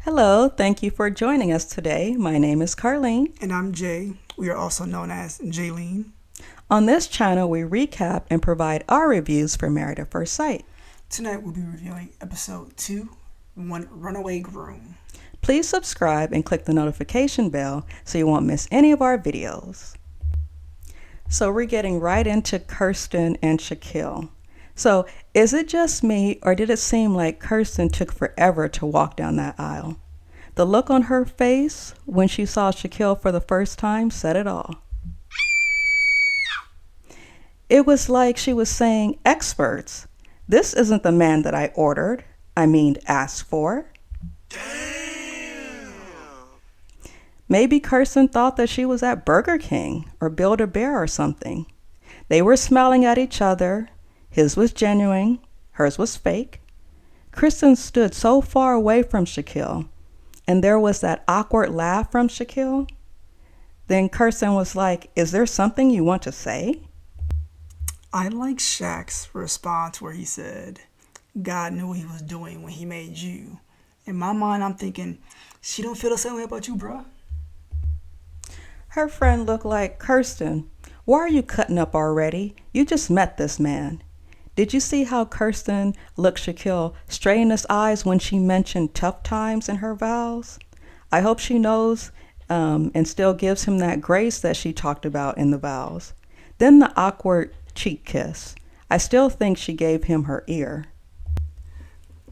Hello, thank you for joining us today. My name is Carlene. And I'm Jay. We are also known as Jaylene. On this channel, we recap and provide our reviews for Married at First Sight. Tonight we'll be reviewing episode 2, Runaway Groom. Please subscribe and click the notification bell so you won't miss any of our videos. So we're getting right into Kirsten and Shaquille. So is it just me, or did it seem like Kirsten took forever to walk down that aisle? The look on her face when she saw Shaquille for the first time said it all. It was like she was saying, "Experts, this isn't the man that I ordered, asked for." Maybe Kirsten thought that she was at Burger King or Build-A-Bear or something. They were smiling at each other. His was genuine, hers was fake. Kirsten stood so far away from Shaquille, and there was that awkward laugh from Shaquille. Then Kirsten was like, "Is there something you want to say?" I like Shaq's response where he said, "God knew what he was doing when he made you." In my mind, I'm thinking, she don't feel the same way about you, bruh. Her friend looked like, "Kirsten, why are you cutting up already? You just met this man." Did you see how Kirsten looked Shaquille straight in his eyes when she mentioned tough times in her vows? I hope she knows and still gives him that grace that she talked about in the vows. Then the awkward cheek kiss. I still think she gave him her ear.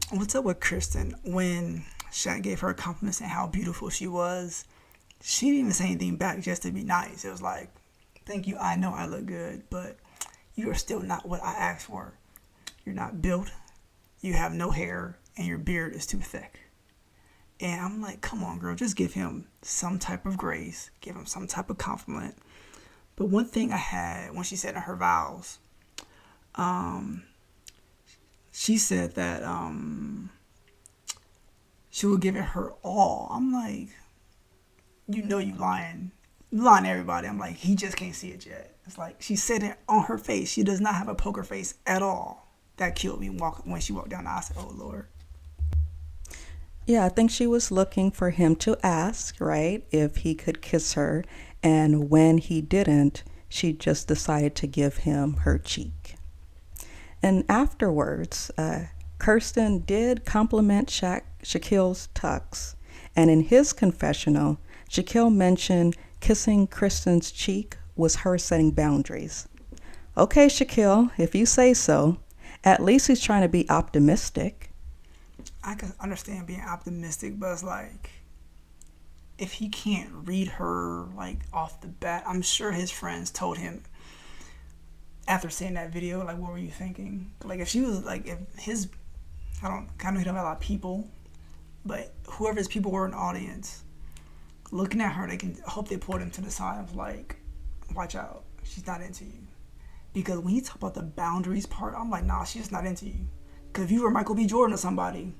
What's up with Kirsten? When Shaq gave her compliments and how beautiful she was, she didn't even say anything back just to be nice. It was like, "Thank you, I know I look good, but you are still not what I asked for. You're not built, you have no hair, and your beard is too thick." And I'm like, come on, girl, just give him some type of grace, give him some type of compliment. But one thing I had when she said in her vows, she said that she would give it her all. I'm like, you know you lying. You lying to everybody. I'm like, he just can't see it yet. It's like she said it on her face. She does not have a poker face at all. That killed me when she walked down the aisle. I said, "Oh, Lord." Yeah, I think she was looking for him to ask, right, if he could kiss her. And when he didn't, she just decided to give him her cheek. And afterwards, Kirsten did compliment Shaquille's tux. And in his confessional, Shaquille mentioned kissing Kirsten's cheek was her setting boundaries. Okay, Shaquille, if you say so. At least he's trying to be optimistic. I can understand being optimistic, but it's like, if he can't read her like off the bat, I'm sure his friends told him after seeing that video, like, what were you thinking? Like, if she was like, if his, I know he don't have a lot of people, but whoever his people were in the audience, looking at her, they can hope they pulled him to the side of like, watch out, she's not into you. Because when you talk about the boundaries part, I'm like, nah, she's just not into you. Because if you were Michael B. Jordan or somebody,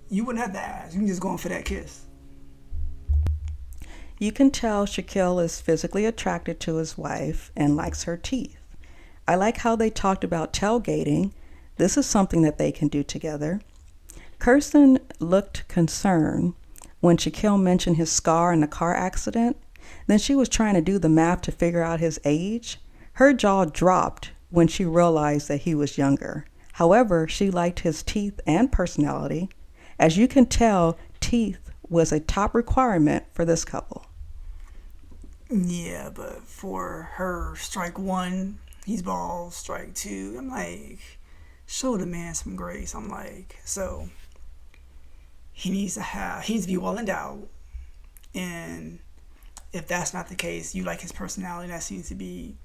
you wouldn't have to ask. You can just go in for that kiss. You can tell Shaquille is physically attracted to his wife and likes her teeth. I like how they talked about tailgating. This is something that they can do together. Kirsten looked concerned when Shaquille mentioned his scar in the car accident. Then she was trying to do the math to figure out his age. Her jaw dropped when she realized that he was younger. However, she liked his teeth and personality. As you can tell, teeth was a top requirement for this couple. Yeah, but for her, strike one, he's bald. Strike two, I'm like, show the man some grace. I'm like, so he needs to be well endowed. And if that's not the case, you like his personality, that seems to be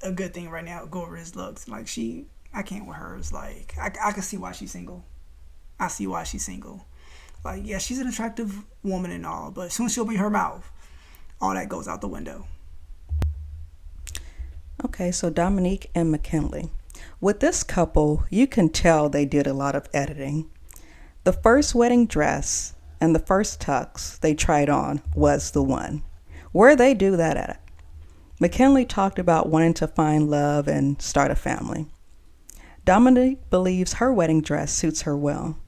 a good thing right now. Go over his looks. Like, I can't with her. It's like, I can see why she's single. I see why she's single. Like, yeah, she's an attractive woman and all, but as soon as she opens her mouth, all that goes out the window. Okay, so Domynique and Mackinley. With this couple, you can tell they did a lot of editing. The first wedding dress and the first tux they tried on was the one. Where they do that at? Mackinley talked about wanting to find love and start a family. Domynique believes her wedding dress suits her well.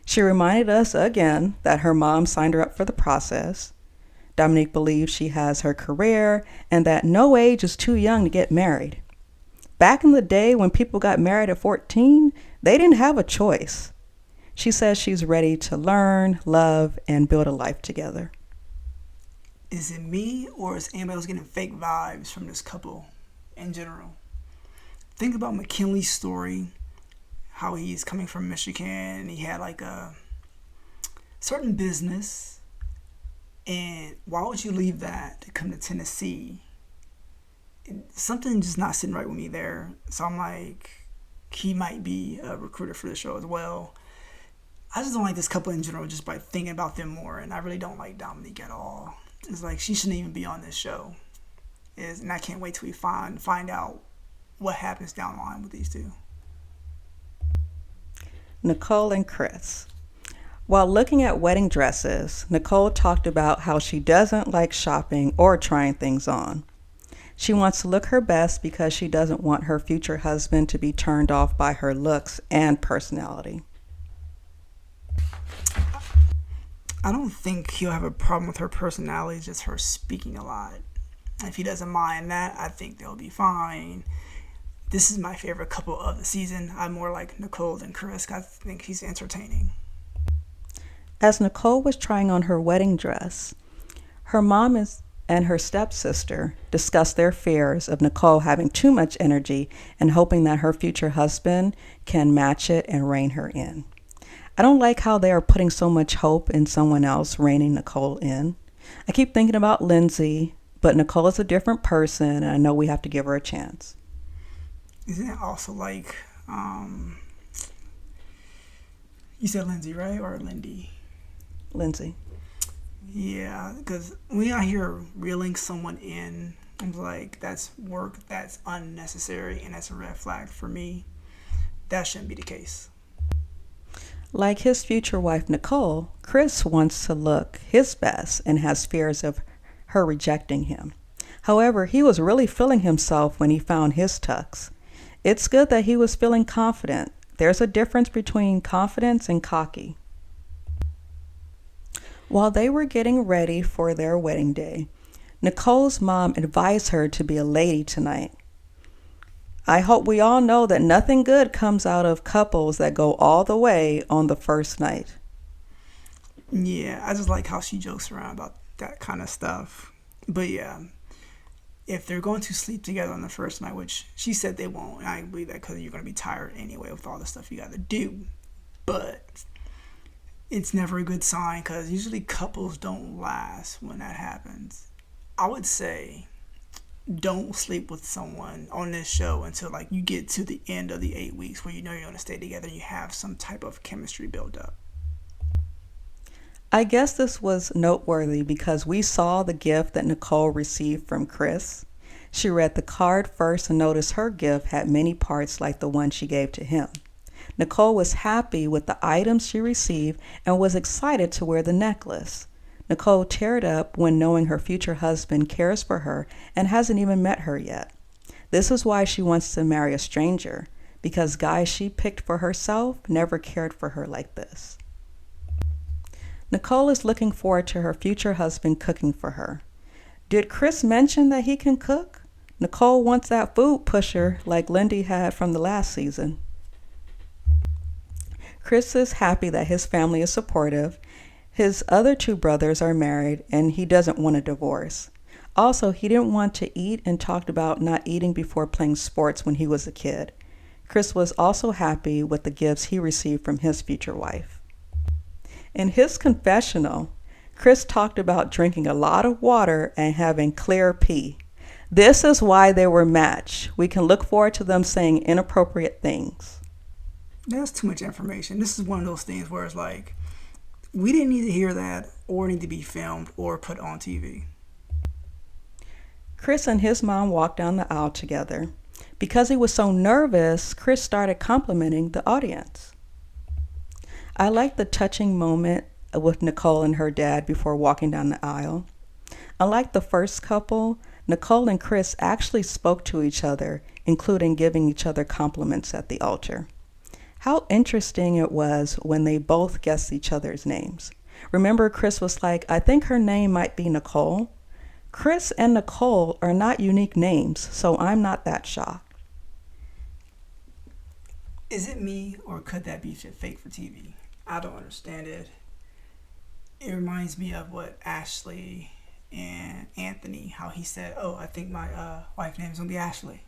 She reminded us again that her mom signed her up for the process. Domynique believes she has her career and that no age is too young to get married. Back in the day when people got married at 14, they didn't have a choice. She says she's ready to learn, love, and build a life together. Is it me, or is anybody else getting fake vibes from this couple in general? Think about Mackinley's story, how he's coming from Michigan and he had like a certain business. And why would you leave that to come to Tennessee? Something just not sitting right with me there. So I'm like, he might be a recruiter for the show as well. I just don't like this couple in general just by thinking about them more. And I really don't like Domynique at all. It's like she shouldn't even be on this show. And I can't wait till we find out what happens down the line with these two. Nicole and Chris. While looking at wedding dresses, Nicole talked about how she doesn't like shopping or trying things on. She wants to look her best because she doesn't want her future husband to be turned off by her looks and personality. I don't think he'll have a problem with her personality, just her speaking a lot. If he doesn't mind that, I think they'll be fine. This is my favorite couple of the season. I'm more like Nicole than Chris. I think he's entertaining. As Nicole was trying on her wedding dress, her mom and her stepsister discussed their fears of Nicole having too much energy and hoping that her future husband can match it and rein her in. I don't like how they are putting so much hope in someone else reining Nicole in. I keep thinking about Lindsay, but Nicole is a different person, and I know we have to give her a chance. Isn't it also like, you said Lindsay, right? Or Lindy? Lindsay. Yeah, because when I hear reeling someone in, I'm like, that's work, that's unnecessary, and that's a red flag for me. That shouldn't be the case. Like his future wife, Nicole, Chris wants to look his best and has fears of her rejecting him. However, he was really feeling himself when he found his tux. It's good that he was feeling confident. There's a difference between confidence and cocky. While they were getting ready for their wedding day, Nicole's mom advised her to be a lady tonight. I hope we all know that nothing good comes out of couples that go all the way on the first night. Yeah, I just like how she jokes around about that kind of stuff. But yeah, if they're going to sleep together on the first night, which she said they won't, and I believe that because you're going to be tired anyway with all the stuff you got to do. But it's never a good sign because usually couples don't last when that happens. I would say don't sleep with someone on this show until like you get to the end of the 8 weeks where you know you're going to stay together and you have some type of chemistry built up. I guess this was noteworthy because we saw the gift that Nicole received from Chris. She read the card first and noticed her gift had many parts like the one she gave to him. Nicole was happy with the items she received and was excited to wear the necklace. Nicole teared up when knowing her future husband cares for her and hasn't even met her yet. This is why she wants to marry a stranger, because guys she picked for herself never cared for her like this. Nicole is looking forward to her future husband cooking for her. Did Chris mention that he can cook? Nicole wants that food pusher like Lindy had from the last season. Chris is happy that his family is supportive. His other two brothers are married and he doesn't want a divorce. Also, he didn't want to eat and talked about not eating before playing sports when he was a kid. Chris was also happy with the gifts he received from his future wife. In his confessional, Chris talked about drinking a lot of water and having clear pee. This is why they were matched. We can look forward to them saying inappropriate things. That's too much information. This is one of those things where it's like, we didn't need to hear that or need to be filmed or put on TV. Chris and his mom walked down the aisle together. Because he was so nervous, Chris started complimenting the audience. I liked the touching moment with Nicole and her dad before walking down the aisle. Unlike the first couple, Nicole and Chris actually spoke to each other, including giving each other compliments at the altar. How interesting it was when they both guessed each other's names. Remember, Chris was like, I think her name might be Nicole. Chris and Nicole are not unique names, so I'm not that shocked. Is it me, or could that be fake for TV? I don't understand it. It reminds me of what Ashley and Anthony, how he said, oh, I think my wife's name is going to be Ashley.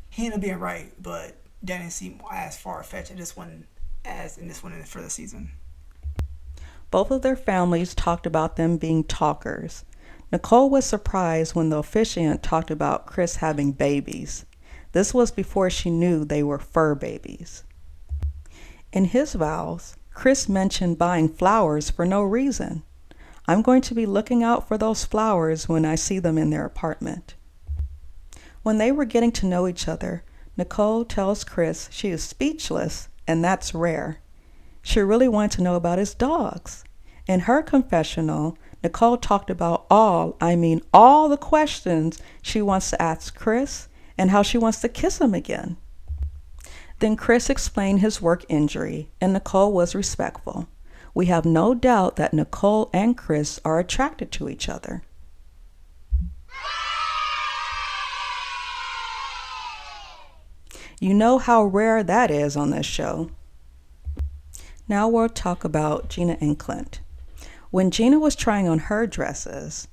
He ended up being right, but that didn't seem as far-fetched in this one as in this one for the season. Both of their families talked about them being talkers. Nicole was surprised when the officiant talked about Chris having babies. This was before she knew they were fur babies. In his vows, Chris mentioned buying flowers for no reason. I'm going to be looking out for those flowers when I see them in their apartment. When they were getting to know each other, Nicole tells Chris she is speechless, and that's rare. She really wanted to know about his dogs. In her confessional, Nicole talked about all the questions she wants to ask Chris and how she wants to kiss him again. Then Chris explained his work injury, and Nicole was respectful. We have no doubt that Nicole and Chris are attracted to each other. You know how rare that is on this show. Now we'll talk about Gina and Clint. When Gina was trying on her dresses,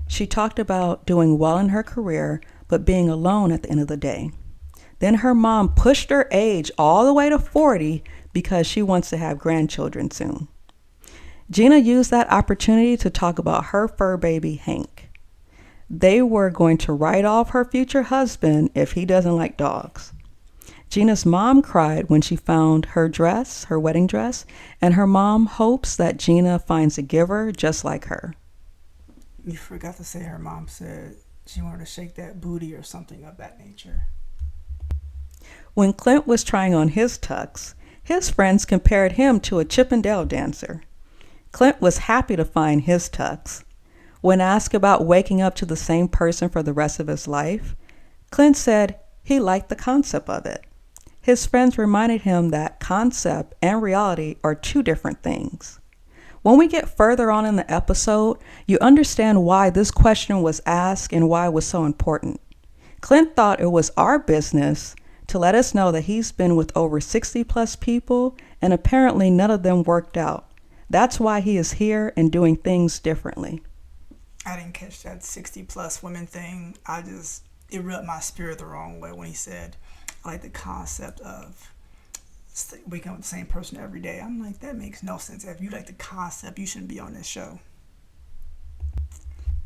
she talked about doing well in her career, but being alone at the end of the day. Then her mom pushed her age all the way to 40 because she wants to have grandchildren soon. Gina used that opportunity to talk about her fur baby, Hank. They were going to write off her future husband if he doesn't like dogs. Gina's mom cried when she found her dress, her wedding dress, and her mom hopes that Gina finds a giver just like her. You forgot to say her mom said she wanted to shake that booty or something of that nature. When Clint was trying on his tux, his friends compared him to a Chippendale dancer. Clint was happy to find his tux. When asked about waking up to the same person for the rest of his life, Clint said he liked the concept of it. His friends reminded him that concept and reality are two different things. When we get further on in the episode, you understand why this question was asked and why it was so important. Clint thought it was our business to let us know that he's been with over 60 plus people and apparently none of them worked out. That's why he is here and doing things differently. I didn't catch that 60 plus women thing. It rubbed my spirit the wrong way when he said, I like the concept of waking up with the same person every day. I'm like, that makes no sense. If you like the concept, you shouldn't be on this show.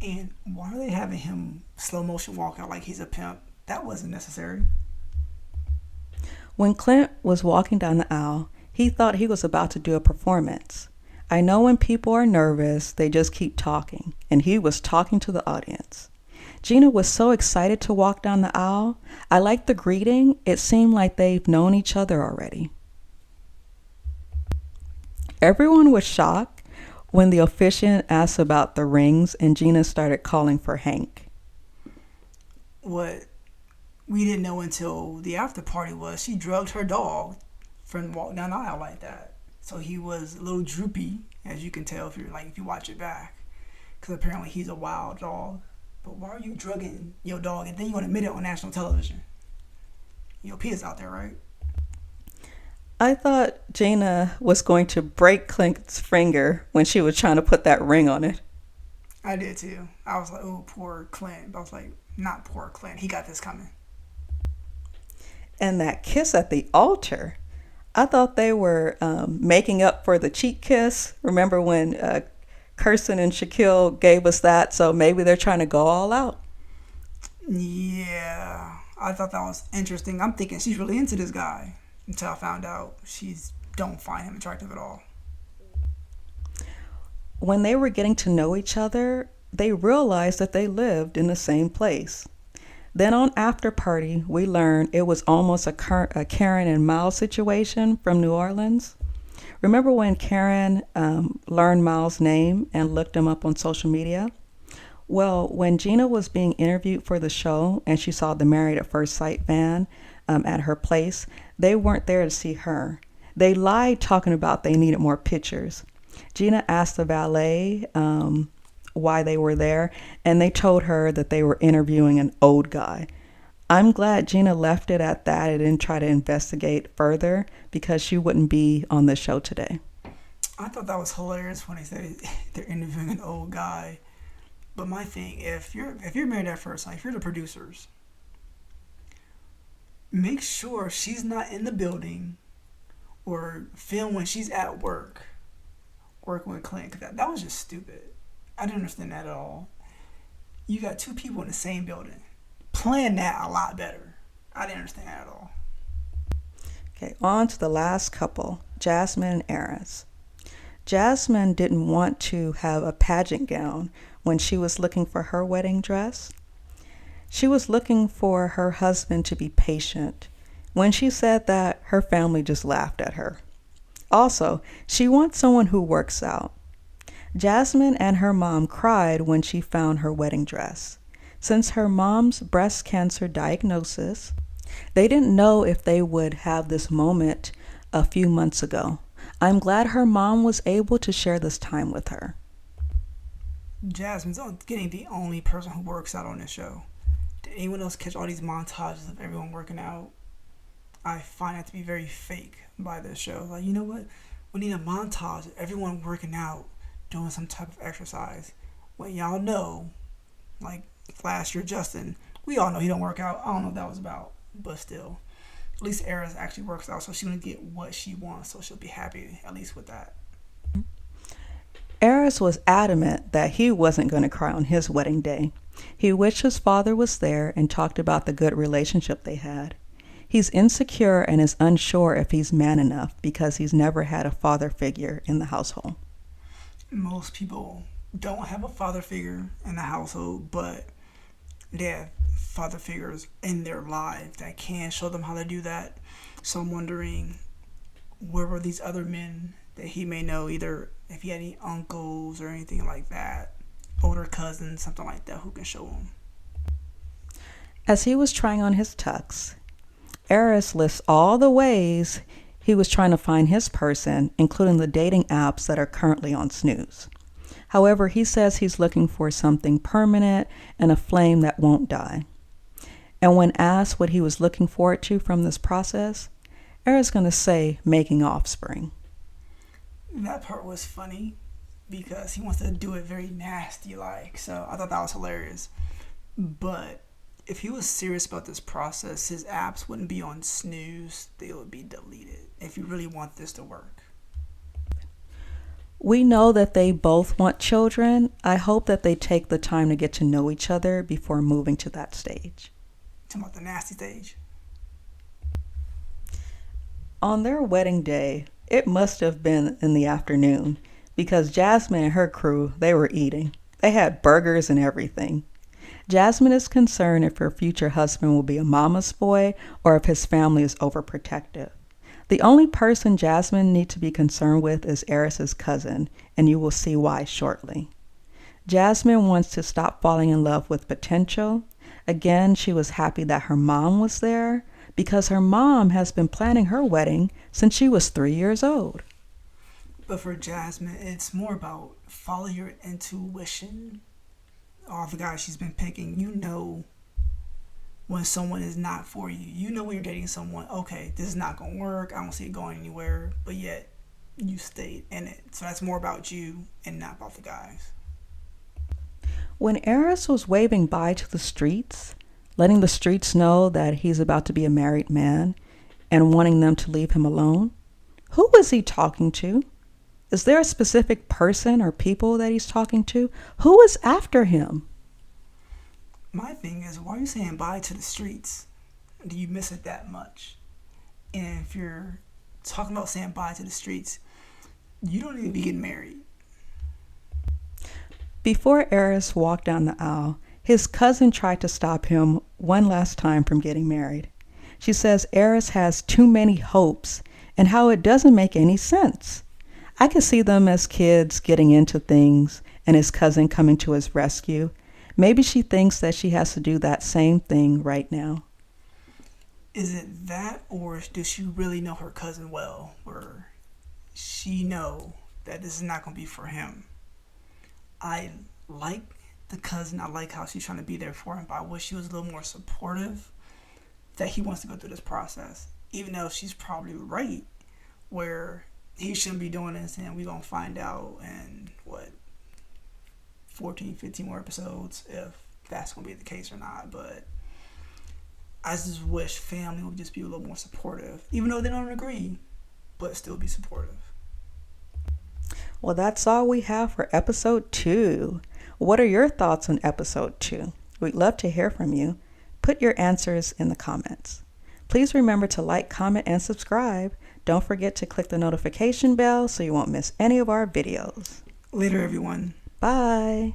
And why are they having him slow motion walk out like he's a pimp? That wasn't necessary. When Clint was walking down the aisle, he thought he was about to do a performance. I know when people are nervous, they just keep talking, and he was talking to the audience. Gina was so excited to walk down the aisle. I liked the greeting. It seemed like they've known each other already. Everyone was shocked when the officiant asked about the rings and Gina started calling for Hank. What we didn't know until the after party was she drugged her dog from walking down the aisle like that. So he was a little droopy, as you can tell if you watch it back, because apparently he's a wild dog. But why are you drugging your dog and then you want to admit it on national television? Your P is out there, right? I thought Gina was going to break Clint's finger when she was trying to put that ring on it. I did too. I was like, oh, poor Clint. But I was like, not poor Clint. He got this coming. And that kiss at the altar. I thought they were making up for the cheek kiss. Remember when Kirsten and Shaquille gave us that? So maybe they're trying to go all out. Yeah, I thought that was interesting. I'm thinking she's really into this guy until I found out don't find him attractive at all. When they were getting to know each other, they realized that they lived in the same place. Then on After Party, we learned it was almost a Karen and Miles situation from New Orleans. Remember when Karen learned Miles' name and looked him up on social media? Well, when Gina was being interviewed for the show and she saw the Married at First Sight van at her place, they weren't there to see her. They lied talking about they needed more pictures. Gina asked the valet why they were there, and they told her that they were interviewing an old guy. I'm glad Gina left it at that and didn't try to investigate further because she wouldn't be on the show today. I thought that was hilarious when they said they're interviewing an old guy. But my thing, if you're married at first sight, if you're the producers, make sure she's not in the building or film when she's at work working with Clint. Cause that was just stupid. I didn't understand that at all. You got two people in the same building. Plan that a lot better. I didn't understand that at all. Okay, on to the last couple, Jasmine and Airris. Jasmine didn't want to have a pageant gown when she was looking for her wedding dress. She was looking for her husband to be patient. When she said that, her family just laughed at her. Also, she wants someone who works out. Jasmine and her mom cried when she found her wedding dress. Since her mom's breast cancer diagnosis, they didn't know if they would have this moment a few months ago. I'm glad her mom was able to share this time with her. Jasmine's getting the only person who works out on this show. Did anyone else catch all these montages of everyone working out? I find that to be very fake by this show. Like, you know what? We need a montage of everyone working out, doing some type of exercise. When y'all know, like last year, Justin, we all know he don't work out. I don't know what that was about, but still. At least Airris actually works out, so she's going to get what she wants, so she'll be happy, at least with that. Airris was adamant that he wasn't going to cry on his wedding day. He wished his father was there and talked about the good relationship they had. He's insecure and is unsure if he's man enough because he's never had a father figure in the household. Most people don't have a father figure in the household, but they have father figures in their life that can show them how to do that. So I'm wondering, where were these other men that he may know, either if he had any uncles or anything like that, older cousins, something like that, who can show him? As he was trying on his tux, Airris lists all the ways he was trying to find his person, including the dating apps that are currently on snooze. However, he says he's looking for something permanent and a flame that won't die. And when asked what he was looking forward to from this process, Airris is going to say making offspring. That part was funny because he wants to do it very nasty like, so I thought that was hilarious. But if he was serious about this process, his apps wouldn't be on snooze, they would be deleted if you really want this to work. We know that they both want children. I hope that they take the time to get to know each other before moving to that stage. Talking about the nasty stage. On their wedding day, it must have been in the afternoon because Jasmine and her crew, they were eating. They had burgers and everything. Jasmine is concerned if her future husband will be a mama's boy or if his family is overprotective. The only person Jasmine needs to be concerned with is Airris's cousin, and you will see why shortly. Jasmine wants to stop falling in love with potential. Again, she was happy that her mom was there because her mom has been planning her wedding since she was 3 years old. But for Jasmine, it's more about follow your intuition. All the guys she's been picking, you know when someone is not for you. You know when you're dating someone, okay, this is not going to work. I don't see it going anywhere. But yet, you stayed in it. So that's more about you and not about the guys. When Airris was waving bye to the streets, letting the streets know that he's about to be a married man and wanting them to leave him alone, who was he talking to? Is there a specific person or people that he's talking to? Who is after him? My thing is, why are you saying bye to the streets? Do you miss it that much? And if you're talking about saying bye to the streets, you don't need to be getting married. Before Airris walked down the aisle, his cousin tried to stop him one last time from getting married. She says Airris has too many hopes and how it doesn't make any sense. I could see them as kids getting into things and his cousin coming to his rescue. Maybe she thinks that she has to do that same thing right now. Is it that, or does she really know her cousin well, where she know that this is not going to be for him? I like the cousin. I like how she's trying to be there for him, but I wish she was a little more supportive that he wants to go through this process. Even though she's probably right, where he shouldn't be doing this, and we're going to find out in, 14, 15 more episodes if that's going to be the case or not. But I just wish family would just be a little more supportive, even though they don't agree, but still be supportive. Well, that's all we have for episode 2. What are your thoughts on episode 2? We'd love to hear from you. Put your answers in the comments. Please remember to like, comment, and subscribe. Don't forget to click the notification bell so you won't miss any of our videos. Later, everyone. Bye.